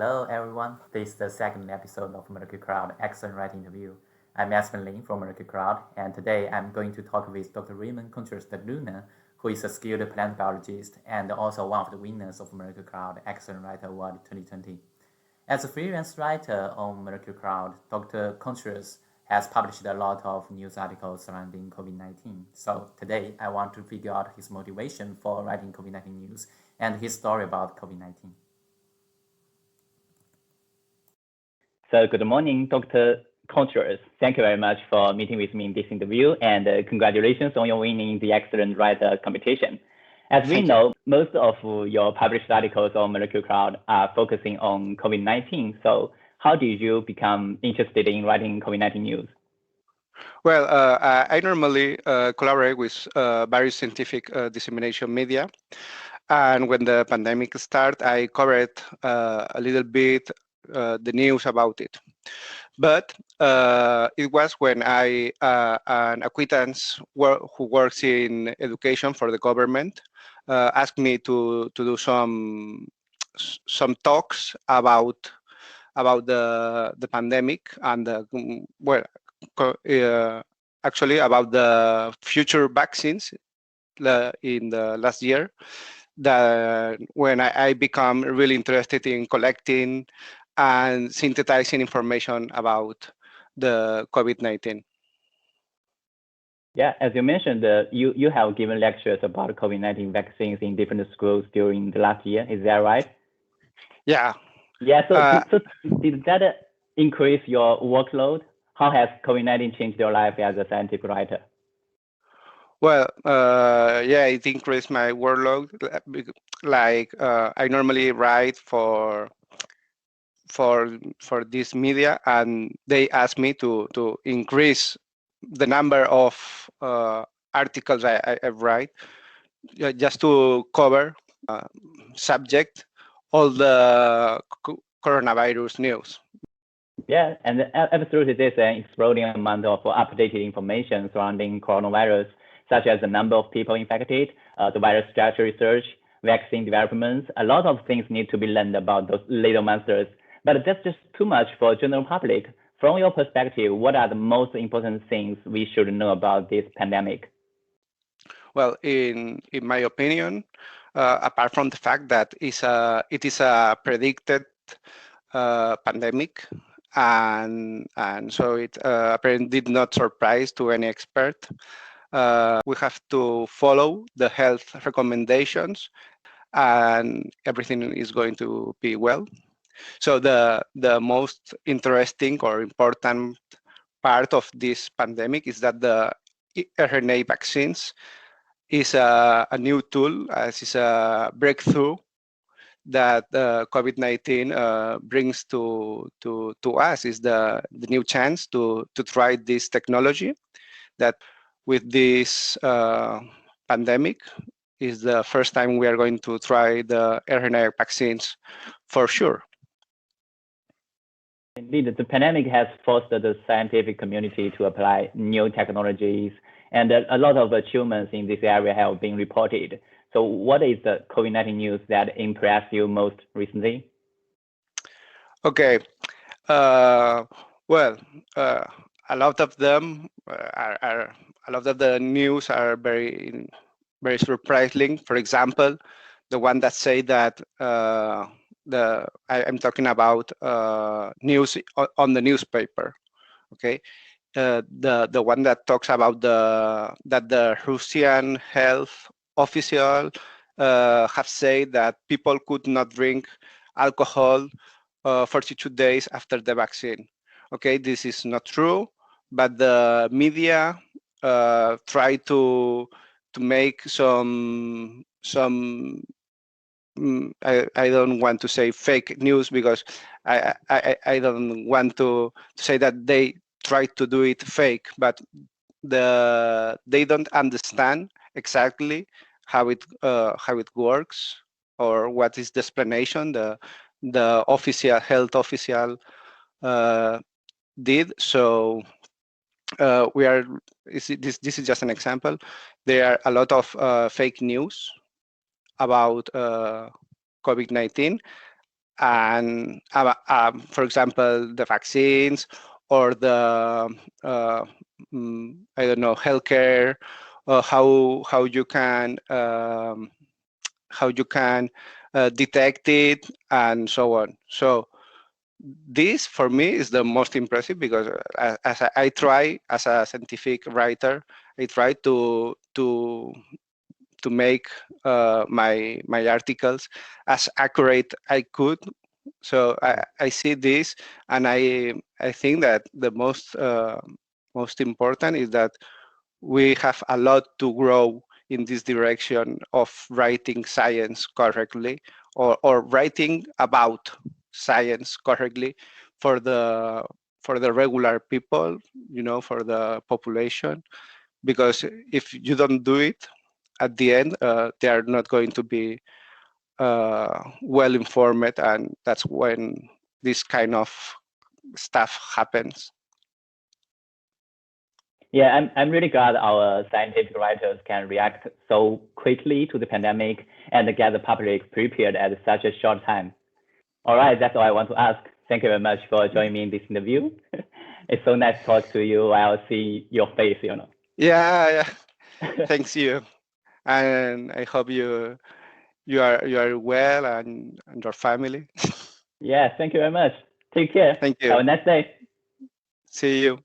Hello everyone, this is the second episode of MolecularCloud Excellent Writing Interview. I'm Aspen Lin from MolecularCloud, and today I'm going to talk with Dr. Ramon Contreras de Luna, who is a skilled plant biologist and also one of the winners of MolecularCloud Excellent Writer Award 2020. As a freelance writer on MolecularCloud, Dr. Contreras has published a lot of news articles surrounding COVID-19. So today I want to figure out his motivation for writing COVID-19 news and his story about COVID-19. So good morning, Dr. Contreras. Thank you very much for meeting with me in this interview, and congratulations on your winning the Excellent Writer competition. As we know, most of your published articles on MolecularCloud are focusing on COVID-19. So how did you become interested in writing COVID-19 news? Well, I normally collaborate with various scientific dissemination media. And when the pandemic started, I covered a little bit the news about it. But it was when an acquaintance who works in education for the government asked me to do some talks about the pandemic and actually about the future vaccines in the last year. That when I become really interested in collecting and synthesizing information about the COVID-19. Yeah, as you mentioned, you have given lectures about COVID-19 vaccines in different schools during the last year. Is that right? Yeah. Yeah. So did that increase your workload? How has COVID-19 changed your life as a scientific writer? Well, yeah, it increased my workload. Like I normally write for this media, and they asked me to increase the number of articles I write just to cover subject all the coronavirus news. Yeah, and absolutely, there's an exploding amount of updated information surrounding coronavirus, such as the number of people infected, the virus structure research, vaccine developments. A lot of things need to be learned about those little monsters, but that's just too much for general public. From your perspective, what are the most important things we should know about this pandemic? Well, in my opinion, apart from the fact that it is a predicted pandemic, and so it apparently did not surprise to any expert. We have to follow the health recommendations, and everything is going to be well. So the most interesting or important part of this pandemic is that the RNA vaccines is a new tool, as is a breakthrough that COVID-19 brings to us. Is the new chance to try this technology that with this pandemic is the first time we are going to try the RNA vaccines for sure. Indeed, the pandemic has forced the scientific community to apply new technologies, and a lot of achievements in this area have been reported. So what is the COVID-19 news that impressed you most recently? Okay. Well, a lot of them are a lot of the news are very surprising. For example, the one that say that I'm talking about news on the newspaper. Okay, the one that talks about that the Russian health official have said that people could not drink alcohol 42 days after the vaccine. Okay, this is not true, but the media try to make some I don't want to say fake news, because I don't want to say that they try to do it fake, but they don't understand exactly how it works, or what is the explanation the official health official did. So this is just an example. There are a lot of fake news about COVID-19, and for example, the vaccines or the I don't know, healthcare, how you can detect it and so on. So this for me is the most impressive because as I try as a scientific writer, I try to make my articles as accurate I could. So I see this, and I think that the most important is that we have a lot to grow in this direction of writing science correctly, or writing about science correctly for the regular people, for the population. Because if you don't do it, at the end, they are not going to be well informed, and that's when this kind of stuff happens. Yeah, I'm really glad our scientific writers can react so quickly to the pandemic and get the public prepared at such a short time. All right, that's all I want to ask. Thank you very much for joining me in this interview. It's so nice to talk to you. I'll see your face, Yeah. Thanks you, and I hope you are well, and your family. Yeah, thank you very much. Take care. Thank you. Have a nice day. See you.